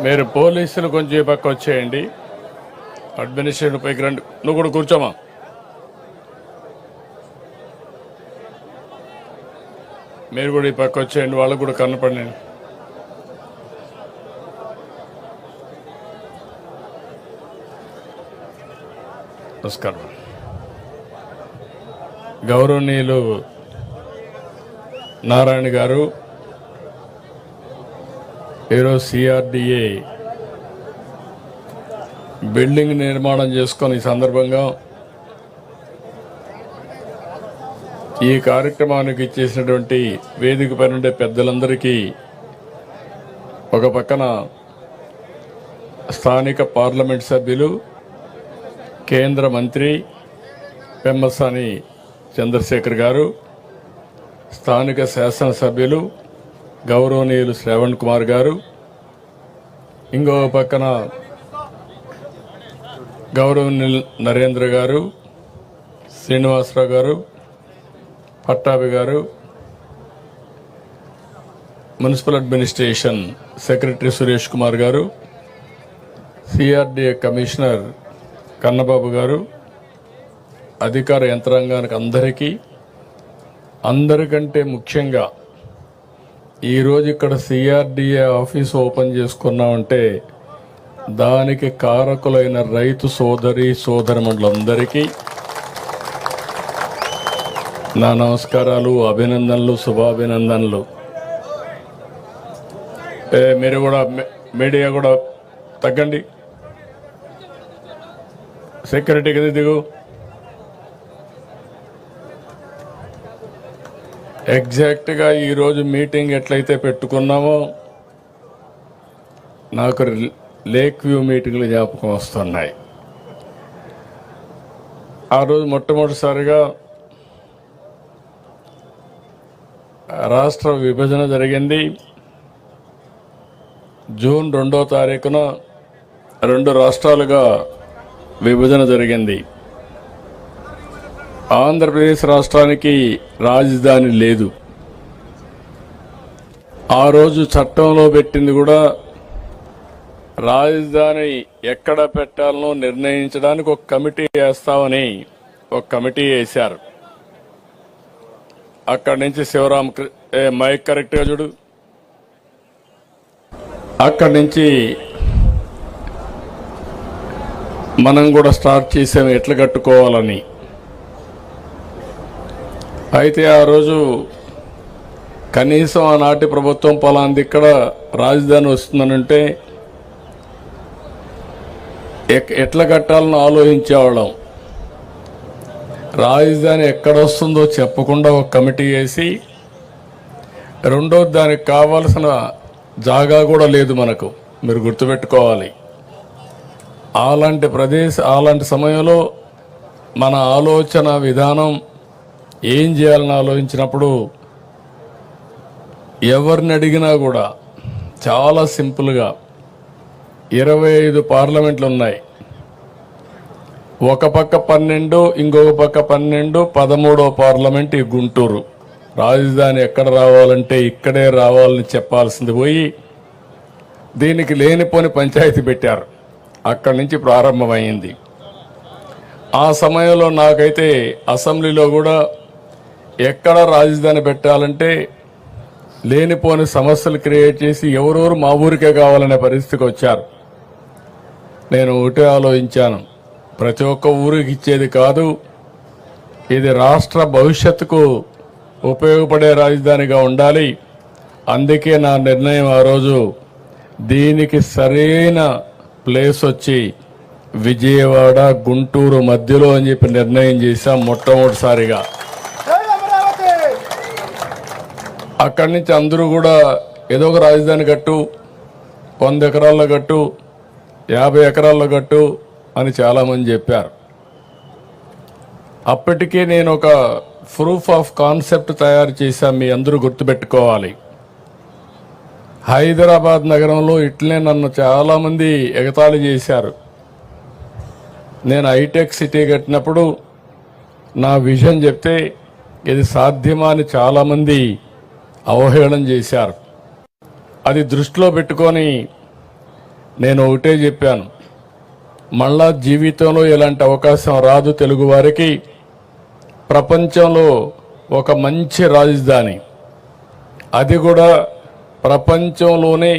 మీరు పోలీసులు కొంచెం పక్క వచ్చేయండి. అడ్మినిస్ట్రేషన్ పైకి రండి. నువ్వు కూడా కూర్చోమా. మీరు కూడా ఈ పక్క వచ్చేయండి, వాళ్ళకు కూడా కనపడండి. నమస్కారం. గౌరవనీయులు నారాయణ గారు ఈరోజు సిఆర్డిఏ బిల్డింగ్ నిర్మాణం చేసుకొని ఈ సందర్భంగా ఈ కార్యక్రమానికి ఇచ్చేసినటువంటి వేదిక పైన ఉండే పెద్దలందరికీ, ఒక పక్కన స్థానిక పార్లమెంట్ సభ్యులు, కేంద్ర మంత్రి పెమ్మసాని చంద్రశేఖర్ గారు, స్థానిక శాసనసభ్యులు గౌరవనీయులు శ్రవణ్ కుమార్ గారు, ఇంకో పక్కన గౌరవనీయులు నరేంద్ర గారు, శ్రీనివాసరావు గారు, పట్టాభి గారు, municipal administration secretary Suresh Kumar గారు, సిఆర్డిఏ కమిషనర్ కన్నబాబు గారు, అధికార యంత్రాంగానికి అందరికంటే ముఖ్యంగా ఈరోజు ఇక్కడ సిఆర్డిఏ ఆఫీస్ ఓపెన్ చేసుకున్నామంటే దానికి కారకులైన రైతు సోదరి సోదరిమణులందరికీ నా నమస్కారాలు, అభినందనలు, శుభాభినందనలు. మీరు కూడా మీడియా కూడా తగ్గండి. సెక్యూరిటీ కదా దిగు. ఎగ్జాక్ట్గా ఈరోజు మీటింగ్ ఎట్లయితే పెట్టుకున్నామో నాకు లేక్ వ్యూ మీటింగ్లు జ్ఞాపకం వస్తున్నాయి. ఆ రోజు మొట్టమొదటిసారిగా రాష్ట్ర విభజన జరిగింది. జూన్ 2వ తారీఖున 2 రాష్ట్రాలుగా విభజన జరిగింది. ఆంధ్రప్రదేశ్ రాష్ట్రానికి రాజధాని లేదు. ఆ రోజు చట్టంలో పెట్టింది కూడా రాజధాని ఎక్కడ పెట్టాలనో నిర్ణయించడానికి ఒక కమిటీ వేస్తామని ఒక కమిటీ వేశారు. అక్కడి నుంచి శివరాం మైక్ కరెక్ట్గా చూడు. అక్కడి నుంచి మనం కూడా స్టార్ట్ చేసాము ఎట్లా కట్టుకోవాలని. అయితే ఆ రోజు కనీసం ఆనాటి ప్రభుత్వం పలాంది ఇక్కడ రాజధాని వస్తుందనంటే ఎట్లా కట్టాలని ఆలోచించేవాళ్ళం. రాజధాని ఎక్కడ వస్తుందో చెప్పకుండా ఒక కమిటీ వేసి, రెండోది దానికి కావాల్సిన జాగా కూడా లేదు మనకు. మీరు గుర్తుపెట్టుకోవాలి. అలాంటి సమయంలో మన ఆలోచన విధానం ఏం చేయాలని ఆలోచించినప్పుడు ఎవరిని అడిగినా కూడా చాలా సింపుల్గా 25 పార్లమెంట్లు ఉన్నాయి. ఒక పక్క 12, ఇంకొక పక్క 12, 13వ పార్లమెంట్ ఈ గుంటూరు. రాజధాని ఎక్కడ రావాలంటే ఇక్కడే రావాలని చెప్పాల్సింది పోయి దీనికి లేనిపోని పంచాయతీ పెట్టారు. అక్కడి నుంచి ప్రారంభమైంది. ఆ సమయంలో నాకైతే అసెంబ్లీలో కూడా ఎక్కడ రాజధాని పెట్టాలంటే లేనిపోని సమస్యలు క్రియేట్ చేసి ఎవరెవరు మా ఊరికే కావాలనే పరిస్థితికి వచ్చారు. నేను ఒకటే ఆలోచించాను, ప్రతి ఒక్క ఊరికి ఇచ్చేది కాదు, ఇది రాష్ట్ర భవిష్యత్తుకు ఉపయోగపడే రాజధానిగా ఉండాలి. అందుకే నా నిర్ణయం ఆ రోజు దీనికి సరైన ప్లేస్ వచ్చి విజయవాడ గుంటూరు మధ్యలో అని చెప్పి నిర్ణయం చేశాం మొట్టమొదటిసారిగా. అక్కడి నుంచి అందరూ కూడా ఏదో ఒక రాజధాని కట్టు, 100 ఎకరాల్లో కట్టు, 50 ఎకరాల్లో కట్టు అని చాలామంది చెప్పారు. అప్పటికే నేను ఒక ప్రూఫ్ ఆఫ్ కాన్సెప్ట్ తయారు చేశాను. మీ అందరూ గుర్తుపెట్టుకోవాలి. హైదరాబాద్ నగరంలో ఇట్లనే నన్ను చాలామంది ఎగతాళి చేశారు. నేను హైటెక్ సిటీ కట్టినప్పుడు నా విజన్ చెప్తే ఇది సాధ్యమా అని చాలామంది అవహేళన చేశారు. అది దృష్టిలో పెట్టుకొని నేను ఒకటే చెప్పాను, మళ్ళా జీవితంలో ఇలాంటి అవకాశం రాదు తెలుగు వారికి. ప్రపంచంలో ఒక మంచి రాజధాని, అది కూడా ప్రపంచంలోనే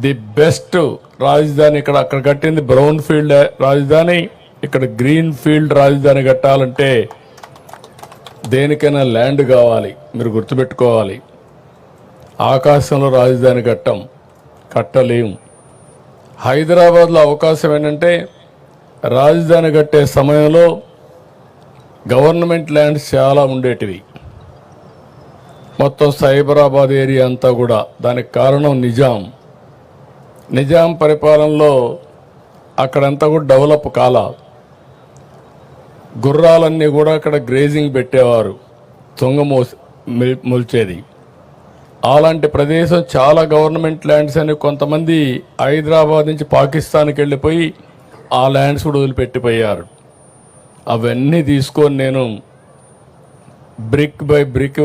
ది బెస్ట్ రాజధాని ఇక్కడ. అక్కడ కట్టింది బ్రౌన్ ఫీల్డ్ రాజధాని, ఇక్కడ గ్రీన్ ఫీల్డ్ రాజధాని కట్టాలంటే దేనికైనా ల్యాండ్ కావాలి. మీరు గుర్తుపెట్టుకోవాలి, ఆకాశంలో రాజధాని కట్టలేం. హైదరాబాద్లో అవకాశం ఏంటంటే రాజధాని కట్టే సమయంలో గవర్నమెంట్ ల్యాండ్స్ చాలా ఉండేటివి, మొత్తం సైబరాబాద్ ఏరియా అంతా కూడా. దానికి కారణం నిజాం పరిపాలనలో అక్కడంతా కూడా డెవలప్ కాల. గుర్రాలన్నీ కూడా అక్కడ గ్రేజింగ్ పెట్టేవారు, మొల్చేది. అలాంటి ప్రదేశం చాలా గవర్నమెంట్ ల్యాండ్స్ అని కొంతమంది హైదరాబాద్ నుంచి పాకిస్తాన్కి వెళ్ళిపోయి ఆ ల్యాండ్స్ కూడా వదిలిపెట్టిపోయారు. అవన్నీ తీసుకొని నేను బ్రిక్ బై బ్రిక్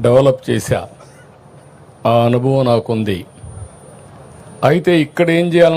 డెవలప్ చేశా. ఆ అనుభవం నాకుంది. అయితే ఇక్కడ ఏం చేయాలి?